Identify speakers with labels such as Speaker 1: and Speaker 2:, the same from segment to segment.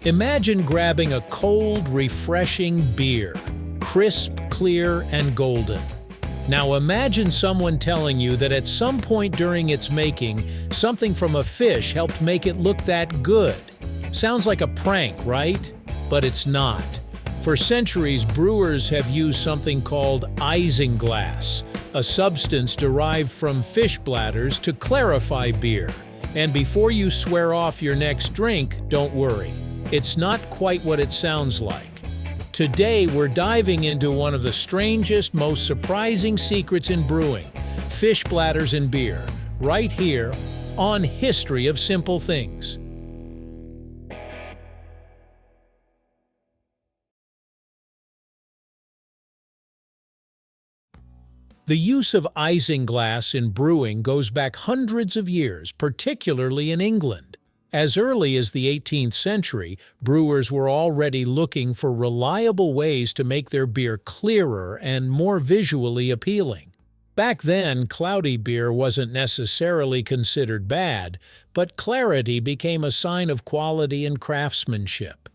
Speaker 1: Imagine grabbing a cold, refreshing beer, crisp, clear, and golden. Now imagine someone telling you that at some point during its making, something from a fish helped make it look that good. Sounds like a prank, right? But it's not. For centuries, brewers have used something called isinglass, a substance derived from fish bladders to clarify beer. And before you swear off your next drink, don't worry. It's not quite what it sounds like. Today, we're diving into one of the strangest, most surprising secrets in brewing, fish bladders in beer, right here on History of Simple Things. The use of isinglass in brewing goes back hundreds of years, particularly in England. As early as the 18th century, brewers were already looking for reliable ways to make their beer clearer and more visually appealing. Back then, cloudy beer wasn't necessarily considered bad, but clarity became a sign of quality and craftsmanship.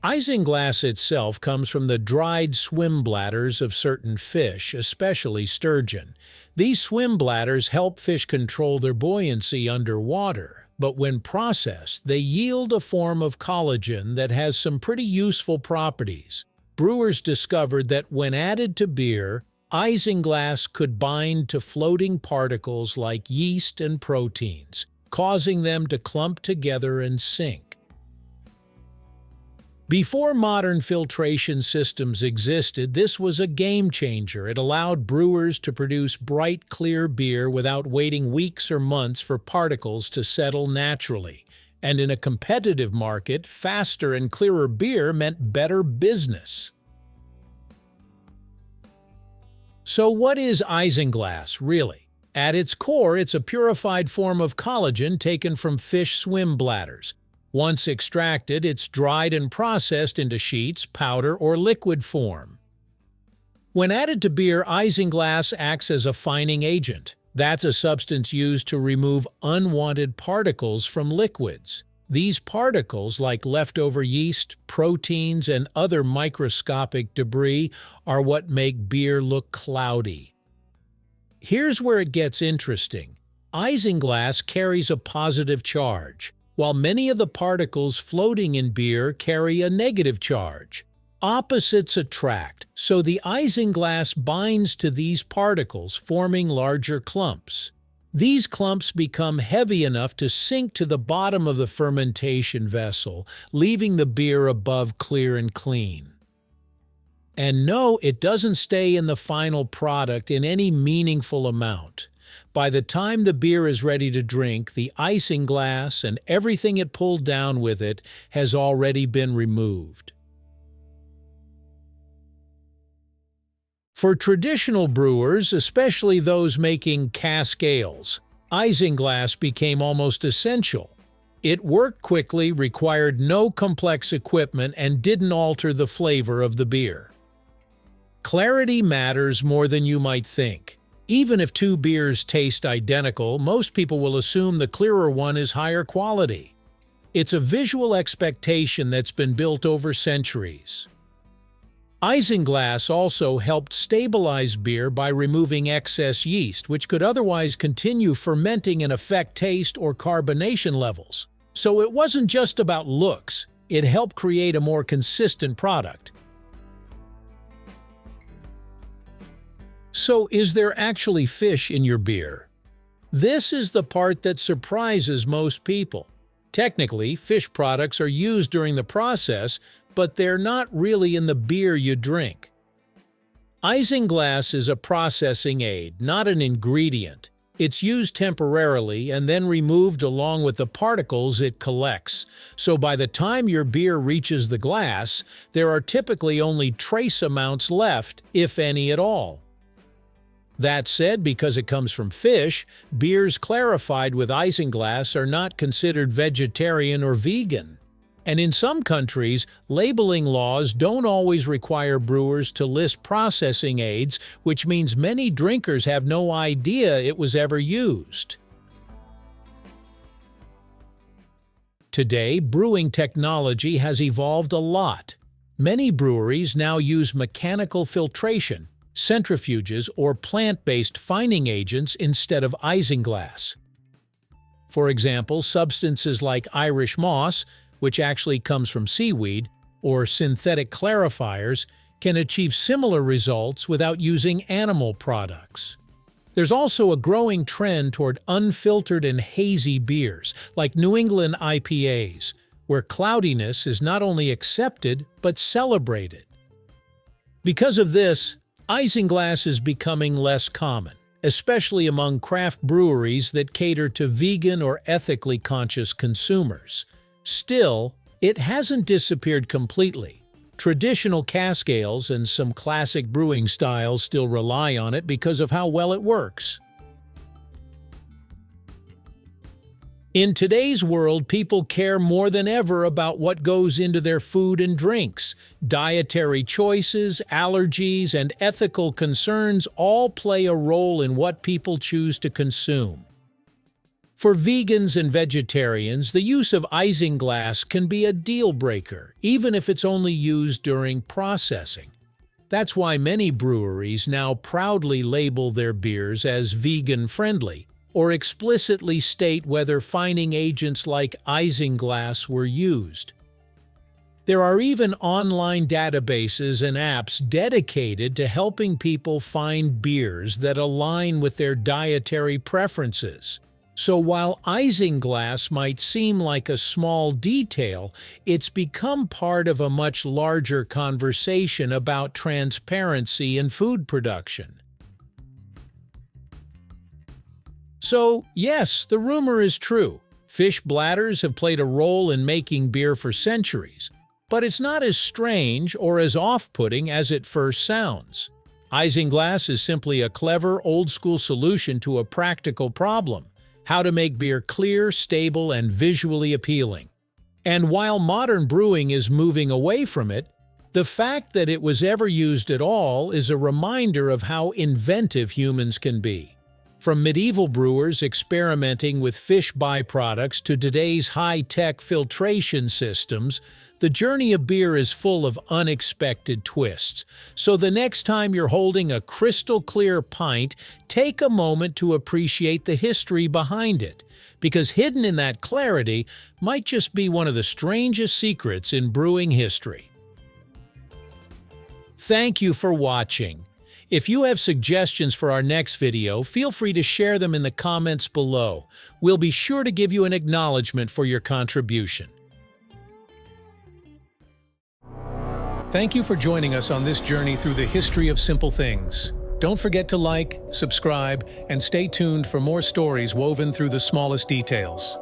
Speaker 1: Isinglass itself comes from the dried swim bladders of certain fish, especially sturgeon. These swim bladders help fish control their buoyancy underwater, but when processed, they yield a form of collagen that has some pretty useful properties. Brewers discovered that when added to beer, isinglass could bind to floating particles like yeast and proteins, causing them to clump together and sink. Before modern filtration systems existed, this was a game changer. It allowed brewers to produce bright, clear beer without waiting weeks or months for particles to settle naturally. And in a competitive market, faster and clearer beer meant better business. So what is isinglass, really? At its core, it's a purified form of collagen taken from fish swim bladders. Once extracted, it's dried and processed into sheets, powder, or liquid form. When added to beer, isinglass acts as a fining agent. That's a substance used to remove unwanted particles from liquids. These particles, like leftover yeast, proteins, and other microscopic debris, are what make beer look cloudy. Here's where it gets interesting. Isinglass carries a positive charge, while many of the particles floating in beer carry a negative charge. Opposites attract, so the isinglass binds to these particles, forming larger clumps. These clumps become heavy enough to sink to the bottom of the fermentation vessel, leaving the beer above clear and clean. And no, it doesn't stay in the final product in any meaningful amount. By the time the beer is ready to drink, the isinglass and everything it pulled down with it has already been removed. For traditional brewers, especially those making cask ales, isinglass became almost essential. It worked quickly, required no complex equipment, and didn't alter the flavor of the beer. Clarity matters more than you might think. Even if two beers taste identical, most people will assume the clearer one is higher quality. It's a visual expectation that's been built over centuries. Isinglass also helped stabilize beer by removing excess yeast, which could otherwise continue fermenting and affect taste or carbonation levels. So it wasn't just about looks, it helped create a more consistent product. So is there actually fish in your beer? This is the part that surprises most people. Technically, fish products are used during the process, but they're not really in the beer you drink. Isinglass is a processing aid, not an ingredient. It's used temporarily and then removed along with the particles it collects. So by the time your beer reaches the glass, there are typically only trace amounts left, if any at all. That said, because it comes from fish, beers clarified with isinglass are not considered vegetarian or vegan. And in some countries, labeling laws don't always require brewers to list processing aids, which means many drinkers have no idea it was ever used. Today, brewing technology has evolved a lot. Many breweries now use mechanical filtration, centrifuges, or plant-based fining agents instead of isinglass. For example, substances like Irish moss, which actually comes from seaweed, or synthetic clarifiers can achieve similar results without using animal products. There's also a growing trend toward unfiltered and hazy beers, like New England IPAs, where cloudiness is not only accepted but celebrated. Because of this, isinglass is becoming less common, especially among craft breweries that cater to vegan or ethically conscious consumers. Still, it hasn't disappeared completely. Traditional cask ales and some classic brewing styles still rely on it because of how well it works. In today's world, people care more than ever about what goes into their food and drinks. Dietary choices, allergies, and ethical concerns all play a role in what people choose to consume. For vegans and vegetarians, the use of isinglass can be a deal-breaker, even if it's only used during processing. That's why many breweries now proudly label their beers as vegan-friendly, or explicitly state whether fining agents like isinglass were used. There are even online databases and apps dedicated to helping people find beers that align with their dietary preferences. So while isinglass might seem like a small detail, it's become part of a much larger conversation about transparency in food production. So, yes, the rumor is true. Fish bladders have played a role in making beer for centuries, but it's not as strange or as off-putting as it first sounds. Isinglass is simply a clever, old-school solution to a practical problem: how to make beer clear, stable, and visually appealing. And while modern brewing is moving away from it, the fact that it was ever used at all is a reminder of how inventive humans can be. From medieval brewers experimenting with fish byproducts to today's high-tech filtration systems, the journey of beer is full of unexpected twists. So the next time you're holding a crystal-clear pint, take a moment to appreciate the history behind it, because hidden in that clarity might just be one of the strangest secrets in brewing history. Thank you for watching. If you have suggestions for our next video, feel free to share them in the comments below. We'll be sure to give you an acknowledgement for your contribution. Thank you for joining us on this journey through the history of simple things. Don't forget to like, subscribe, and stay tuned for more stories woven through the smallest details.